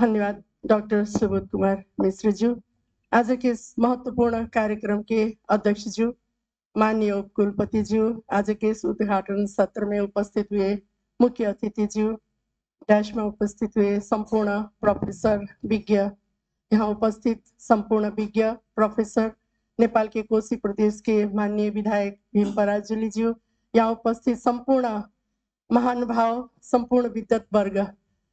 धन्यवाद डॉक्टर सुबोध कुमार मिश्र जी। आज के इस महत्वपूर्ण कार्यक्रम के अध्यक्ष जी, माननीय कुलपति जी, आज के इस उद्घाटन सत्र में उपस्थित हुए मुख्य अतिथि जी, डैश में उपस्थित हुए संपूर्ण प्रोफेसर विज्ञ, यहाँ उपस्थित संपूर्ण विज्ञ प्रोफेसर, नेपाल के कोशी प्रदेश के माननीय विधायक भीम पराजुली जी, यहाँ उपस्थित संपूर्ण महानुभाव, संपूर्ण विद्वत वर्ग,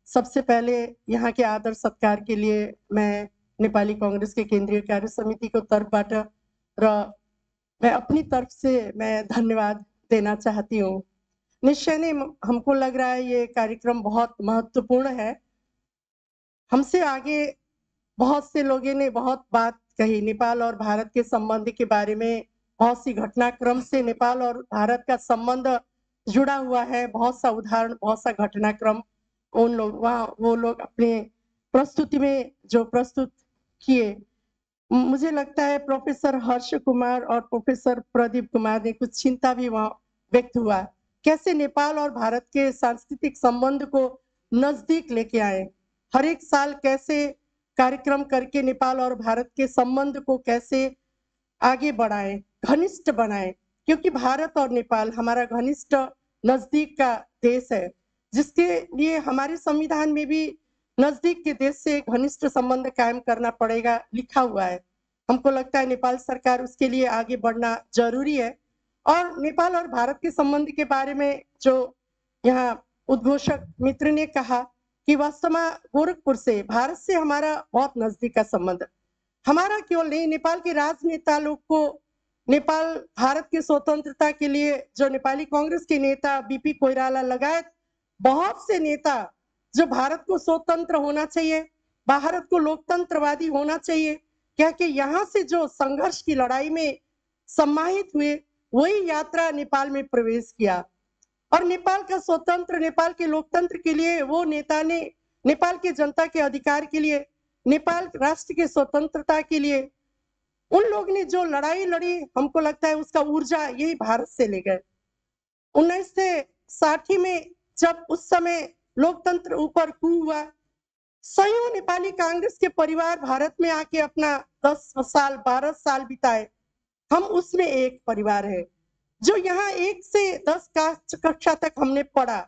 सबसे पहले यहाँ के आदर सत्कार के लिए मैं नेपाली कांग्रेस के केंद्रीय कार्य समिति को तर्फबाट र मैं अपनी तरफ से मैं धन्यवाद देना चाहती हूँ। निश्चय ने हमको लग रहा है ये कार्यक्रम बहुत महत्वपूर्ण है। हमसे आगे बहुत से लोगों ने बहुत बात कही नेपाल और भारत के संबंध के बारे में, बहुत सी घटनाक्रम से नेपाल और भारत का संबंध जुड़ा हुआ है, बहुत सा उदाहरण, बहुत सा घटनाक्रम उन लोग वो लोग अपने प्रस्तुति में जो प्रस्तुत किए। मुझे लगता है प्रोफेसर हर्ष कुमार और प्रोफेसर प्रदीप कुमार ने कुछ चिंता भी वहाँ व्यक्त हुआ, कैसे नेपाल और भारत के सांस्कृतिक संबंध को नजदीक लेके आए, हर एक साल कैसे कार्यक्रम करके नेपाल और भारत के संबंध को कैसे आगे बढ़ाए, घनिष्ठ बनाए, क्योंकि भारत और नेपाल हमारा घनिष्ठ नजदीक का देश है, जिसके लिए हमारे संविधान में भी नजदीक के देश से घनिष्ठ संबंध कायम करना पड़ेगा लिखा हुआ है। हमको लगता है नेपाल सरकार उसके लिए आगे बढ़ना जरूरी है। और नेपाल और भारत के संबंध के बारे में जो यहाँ उद्घोषक मित्र ने कहा कि वास्तव में गोरखपुर से, भारत से हमारा बहुत नजदीक का संबंध, हमारा केवल नहीं, नेपाल के राजनेता लोग को, नेपाल भारत की स्वतंत्रता के लिए जो नेपाली कांग्रेस के नेता बीपी कोइराला लगायत बहुत से नेता जो भारत को स्वतंत्र होना चाहिए, भारत को लोकतंत्रवादी होना चाहिए, क्या कि यहाँ से जो संघर्ष की लड़ाई में सम्मानित हुए, वही यात्रा नेपाल में प्रवेश किया और नेपाल का स्वतंत्र, नेपाल के लोकतंत्र के लिए वो नेता ने, नेपाल के जनता के अधिकार के लिए, नेपाल राष्ट्र के स्वतंत्रता के लिए उन लोग ने जो लड़ाई लड़ी, हमको लगता है उसका ऊर्जा यही भारत से ले गए। 1960 में जब उस समय लोकतंत्र ऊपर कू हुआ, सैयों नेपाली कांग्रेस के परिवार भारत में आके अपना 10 साल 12 साल बिताए। हम उसमें एक परिवार है जो यहाँ 1 से 10 कक्षा तक हमने पढ़ा।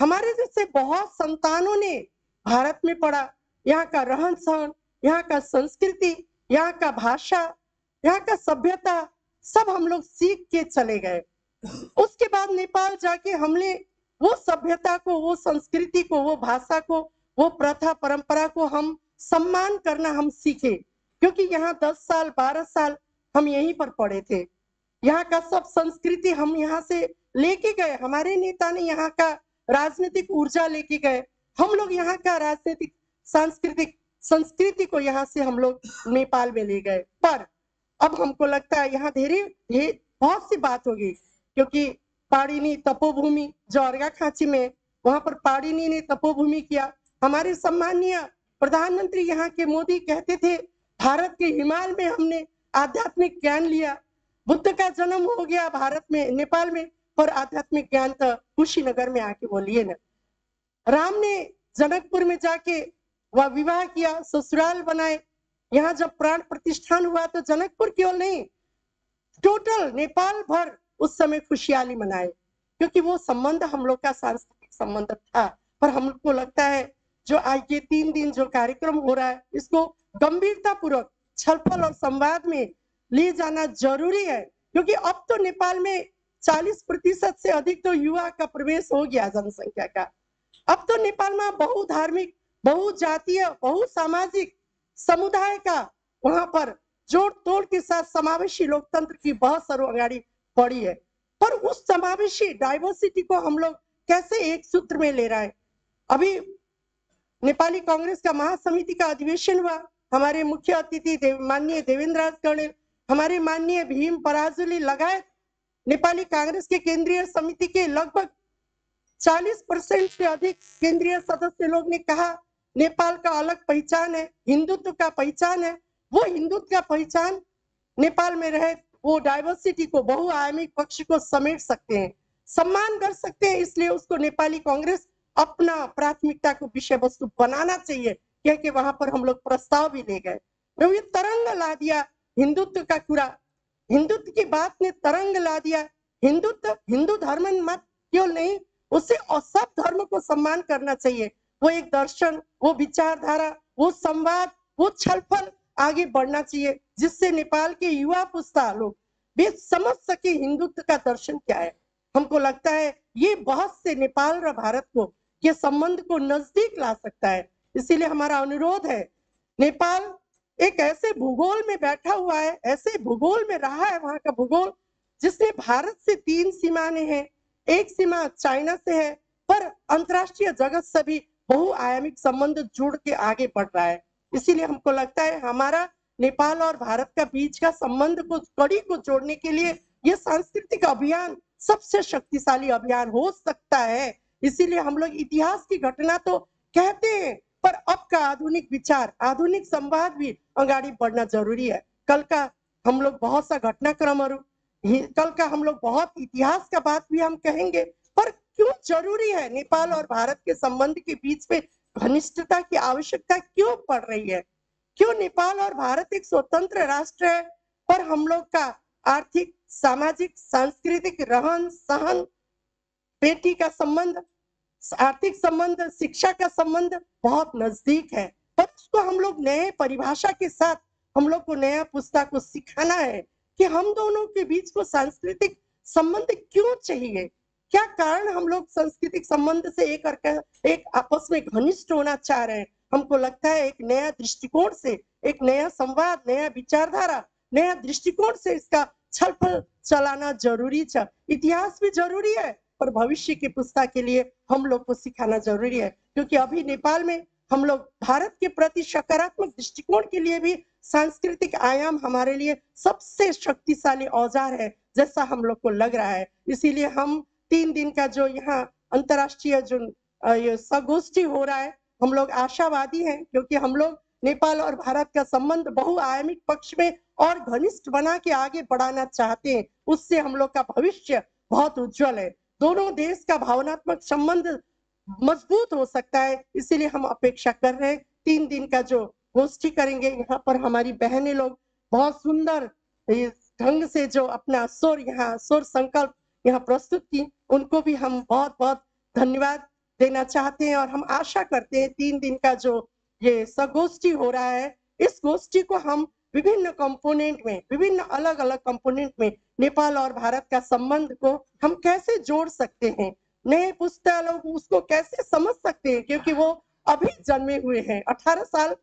हमारे जैसे बहुत संतानों ने भारत में पढ़ा, यहाँ का रहन सहन, यहाँ का संस्कृति, यहाँ का भाषा, यहाँ का सभ्यता सब हम लोग सीख के चले गए। उसके बाद नेपाल जाके हमने वो सभ्यता को, वो संस्कृति को, वो भाषा को, वो प्रथा परंपरा को हम सम्मान करना हम सीखे, क्योंकि यहाँ 10 साल 12 साल हम यहीं पर पढ़े थे। यहाँ का सब संस्कृति हम यहाँ से लेके गए, हमारे नेता ने यहाँ का राजनीतिक ऊर्जा लेके गए, हम लोग यहाँ का राजनीतिक सांस्कृतिक संस्कृति को यहाँ से हम लोग नेपाल में ले गए। पर अब हमको लगता है यहाँ बहुत सी बात होगी, क्योंकि पाणिनि तपोभूमि जो अर्घाखाँची में, वहां पर पाणिनि ने तपोभूमि किया। हमारे सम्माननीय प्रधानमंत्री यहाँ के मोदी कहते थे भारत के हिमालय में हमने आध्यात्मिक ज्ञान लिया, बुद्ध का जन्म हो गया भारत में, नेपाल में, पर आध्यात्मिक ज्ञान तो कुशीनगर में आके वो लिए ना। राम ने जनकपुर में जाके वह विवाह किया, ससुराल बनाए। यहाँ जब प्राण प्रतिष्ठान हुआ तो जनकपुर केवल नहीं, टोटल नेपाल भर उस समय खुशहाली मनाए, क्योंकि वो संबंध हम लोग का सांस्कृतिक संबंध था। पर हमको लगता है जो आज ये 3 दिन जो कार्यक्रम हो रहा है, इसको गंभीरता पूर्वक छलफल और संवाद में ले जाना जरूरी है, क्योंकि अब तो नेपाल में 40% से अधिक तो युवा का प्रवेश हो गया जनसंख्या का। अब तो नेपाल में बहुधार्मिक, बहुजातीय, बहुसामाजिक समुदाय का वहां पर जोड़ तोड़ के साथ समावेशी लोकतंत्र की बहुत सरो अगाड़ी पड़ी है। पर उस समावेशी डाइवर्सिटी को हम लोग कैसे एक सूत्र में ले रहे हैं। अभी नेपाली कांग्रेस का महासमिति का अधिवेशन हुआ, हमारे मुख्य अतिथि माननीय देवेंद्र राज कौडेल, हमारे माननीय भीम पराजुली लगायत नेपाली कांग्रेस के केंद्रीय समिति के लगभग 40% से अधिक केंद्रीय सदस्य लोग ने कहा नेपाल का अलग पहचान है, हिंदुत्व का पहचान है, वो हिंदुत्व का पहचान नेपाल में रहे, वो डाइवर्सिटी को, बहुआयामिक पक्ष को समेट सकते हैं, सम्मान कर सकते हैं। इसलिए उसको नेपाली कांग्रेस अपना प्राथमिकता को विषय वस्तु बनाना चाहिए कह के वहां पर हम लोग प्रस्ताव भी ले गए। तो ये तरंग ला दिया हिंदुत्व का पूरा, हिंदुत्व की बात ने तरंग ला दिया। हिंदुत्व, हिंदू धर्म मत केवल नहीं, उसे और सब धर्म को सम्मान करना चाहिए। वो एक दर्शन, वो विचारधारा, वो संवाद, वो छलफल आगे बढ़ना चाहिए, जिससे नेपाल के युवा पुस्ता लोग वे समझ सके हिंदुत्व का दर्शन क्या है। हमको लगता है ये बहुत से नेपाल और भारत को के संबंध को नजदीक ला सकता है। इसीलिए हमारा अनुरोध है, नेपाल एक ऐसे भूगोल में बैठा हुआ है, ऐसे भूगोल में रहा है, वहां का भूगोल जिसने भारत से 3 सीमाएं हैं, एक सीमा चाइना से है, पर अंतरराष्ट्रीय जगत से भी बहुआयामिक संबंध जुड़ के आगे बढ़ रहा है। इसीलिए हमको लगता है हमारा नेपाल और भारत का बीच का संबंध को, कड़ी को जोड़ने के लिए ये सांस्कृतिक अभियान सबसे शक्तिशाली अभियान हो सकता है। इसीलिए हम लोग इतिहास की घटना तो कहते हैं, पर अब का आधुनिक विचार, आधुनिक संवाद भी आगे बढ़ना जरूरी है। कल का हम लोग बहुत सा घटनाक्रम, कल का हम लोग बहुत इतिहास का बात भी हम कहेंगे, पर क्यों जरूरी है नेपाल और भारत के संबंध के बीच में घनिष्ठता की आवश्यकता क्यों पड़ रही है? क्यों नेपाल और भारत एक स्वतंत्र राष्ट्र है, पर हम लोग का आर्थिक, सामाजिक, सांस्कृतिक, रहन सहन, बेटी का संबंध, आर्थिक संबंध, शिक्षा का संबंध बहुत नजदीक है, पर उसको हम लोग नए परिभाषा के साथ हम लोग को नया पुस्ता को सिखाना है कि हम दोनों के बीच को सांस्कृतिक संबंध क्यों चाहिए, क्या कारण हम लोग सांस्कृतिक संबंध से एक आपस में घनिष्ठ होना चाह रहे हैं। हमको लगता है एक नया दृष्टिकोण से, एक नया संवाद, नया विचारधारा, नया दृष्टिकोण से इसका छलफल चलाना जरूरी है। इतिहास भी जरूरी है, पर भविष्य की पुस्ता के लिए हम लोग को सिखाना जरूरी है, क्योंकि अभी नेपाल में हम लोग भारत के प्रति सकारात्मक दृष्टिकोण के लिए भी सांस्कृतिक आयाम हमारे लिए सबसे शक्तिशाली औजार है, जैसा हम लोग को लग रहा है। इसीलिए हम 3 दिन का जो यहाँ अंतर्राष्ट्रीय जो ये संगोष्ठी हो रहा है, हम लोग आशावादी हैं, क्योंकि हम लोग नेपाल और भारत का संबंध बहुआयामिक पक्ष में और घनिष्ठ बना के आगे बढ़ाना चाहते हैं। उससे हम लोग का भविष्य बहुत उज्जवल है। दोनों देश का भावनात्मक संबंध मजबूत हो सकता है। इसीलिए हम अपेक्षा कर रहे हैं 3 दिन का जो गोष्ठी करेंगे, यहाँ पर हमारी बहनें लोग बहुत सुंदर ढंग से जो अपना स्वर संकल्प यहाँ प्रस्तुत की, उनको भी हम बहुत बहुत धन्यवाद देना चाहते हैं। और हम आशा करते हैं 3 दिन का जो ये संगोष्ठी हो रहा है, इस गोष्ठी को हम विभिन्न कंपोनेंट में, विभिन्न अलग अलग कंपोनेंट में नेपाल और भारत का संबंध को हम कैसे जोड़ सकते हैं, नए पुस्ता लोग उसको कैसे समझ सकते हैं, क्योंकि वो अभी जन्मे हुए हैं, 18 साल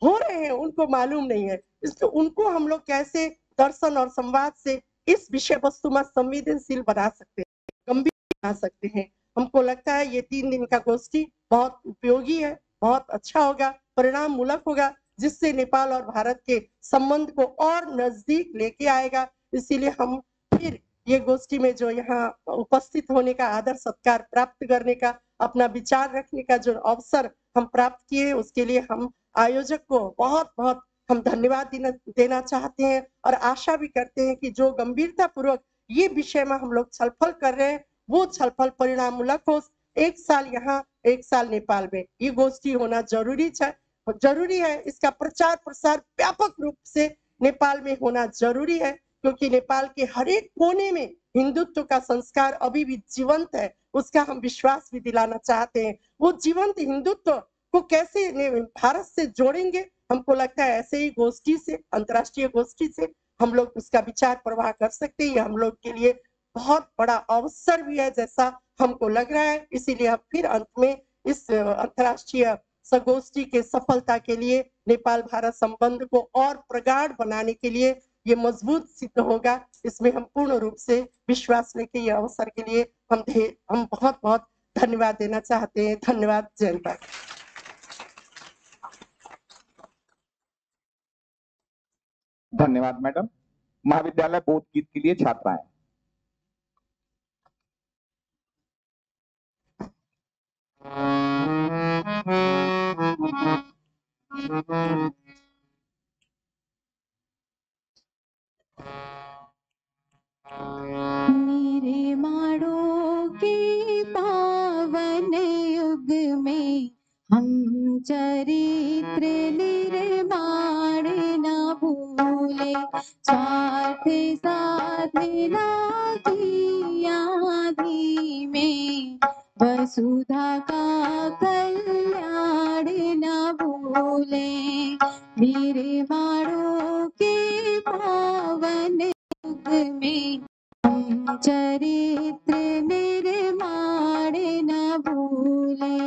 हो रहे हैं, उनको मालूम नहीं है। इसलिए उनको हम लोग कैसे दर्शन और संवाद से इस विषय वस्तु में संवेदनशील बना सकते हैं, गंभीर बना सकते हैं। हमको लगता है ये 3 दिन का गोष्ठी बहुत उपयोगी है, बहुत अच्छा होगा, परिणाम मूलक होगा, जिससे नेपाल और भारत के संबंध को और नजदीक लेके आएगा। इसीलिए हम फिर ये गोष्ठी में जो यहाँ उपस्थित होने का, आदर सत्कार प्राप्त करने का, अपना विचार रखने का जो अवसर हम प्राप्त किए, उसके लिए हम आयोजक को बहुत बहुत हम धन्यवाद देना चाहते हैं, और आशा भी करते हैं कि जो गंभीरता पूर्वक ये विषय में हम लोग छलफल कर रहे हैं, वो छलफल परिणाम मूलक हो। 1 साल यहाँ, 1 साल नेपाल में ये गोष्ठी होना जरूरी है। इसका प्रचार प्रसार व्यापक रूप से नेपाल में होना जरूरी है, क्योंकि नेपाल के हर एक कोने में हिंदुत्व का संस्कार अभी भी जीवंत है। उसका हम विश्वास भी दिलाना चाहते हैं। वो जीवंत हिंदुत्व को कैसे भारत से जोड़ेंगे, हमको लगता है ऐसे ही गोष्ठी से, अंतर्राष्ट्रीय गोष्ठी से हम लोग उसका विचार प्रवाह कर सकते हैं। ये हम लोग के लिए बहुत बड़ा अवसर भी है, जैसा हमको लग रहा है। इसीलिए अब फिर अंत में इस अंतर्राष्ट्रीय संगोष्ठी के सफलता के लिए, नेपाल भारत संबंध को और प्रगाढ़ बनाने के लिए ये मजबूत सिद्ध होगा, इसमें हम पूर्ण रूप से विश्वास लेके ये अवसर के लिए हम बहुत बहुत धन्यवाद देना चाहते हैं। धन्यवाद। जय हिंद। धन्यवाद मैडम। महाविद्यालय बोध गीत के लिए छात्राएं। मेरे माड़ों के पावन युग में हम चरित्र निर्माण न भूले, स्वार्थ साधना की आदि में वसुधा का कल्याण न भूले, निर्माणों के पावन युग में हम चरित्र निर्माण न भूले।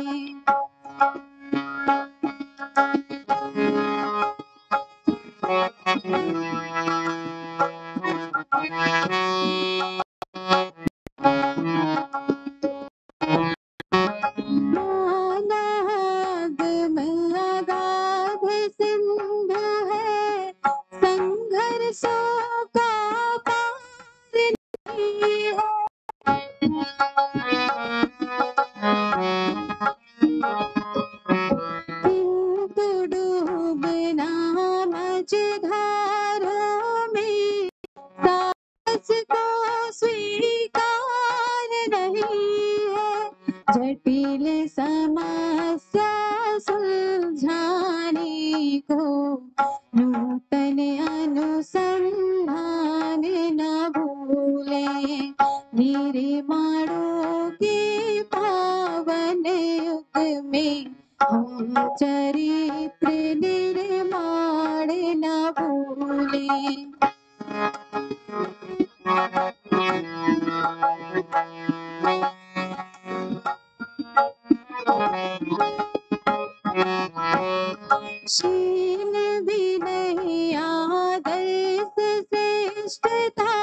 मानागम अगाध सिंधु है, संघर्षों का पार नहीं है। किंतु डूबना मझधारों में साहस को स्वीकार नहीं है। जटिल समस्या सुलझाने को नूतन अनुसंधान न भूले, निर्माणों के पावन युग में हम चरित्र निर्माण न भूले। शील विनय आदर्श श्रेष्ठता,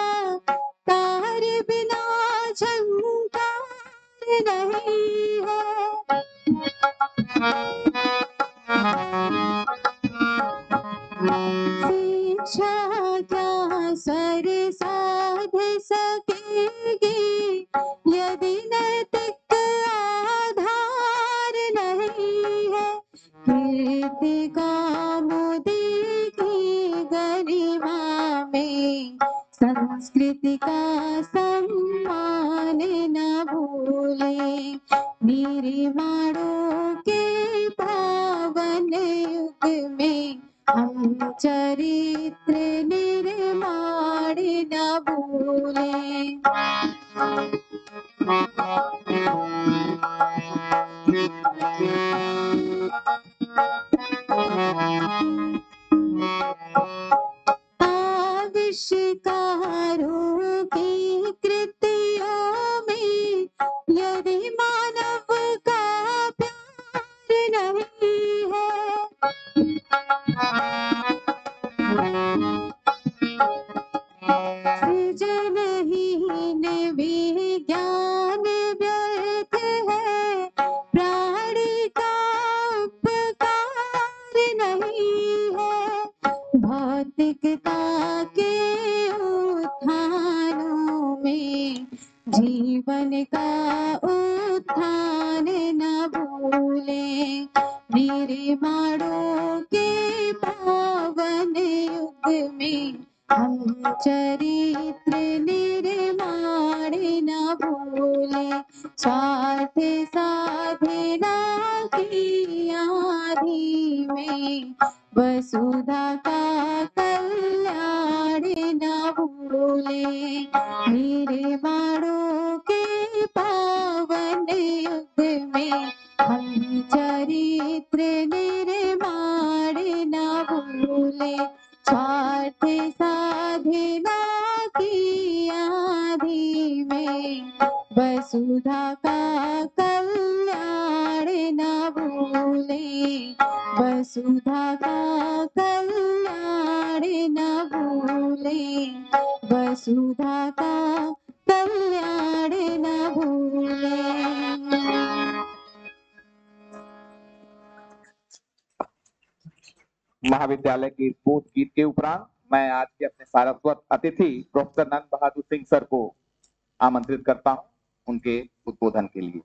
तार बिना झंकार नहीं है। शिक्षा क्या स्वर साध सकेगी, यदि नैतिक आधार नहीं है। कीर्ति कौमुदी की गरिमा में संस्कृति का सम्मान न भूले, निर्माणों के पावन युग में हम चरित्र निर्माण न भूले। आविष्कारों की कृतियों में यदि मानव का प्यार नहीं है। सृजनहीन विज्ञान व्यर्थ है, प्राणी का उपकार नहीं है। भौतिकता के उत्थानों में जीवन का उत्थान न भूले, निर्माणों के पावन युग में हम चरित्र निर्माण न भूले, स्वार्थ साधना की आदि में वसुधा का कल्याण न भूले, निर्माणों के पावन युग में हम चरित्र निर्माण न भूले, स्वार्थ साधना की आदि में वसुधा का कल्याण न भूले, वसुधा का कल्याण न भूले, वसुधा का कल्याण न भूले। महाविद्यालय के बोध गीत के उपरांत मैं आज के अपने सारस्वत अतिथि प्रोफेसर नंद बहादुर सिंह सर को आमंत्रित करता हूं उनके उद्बोधन के लिए।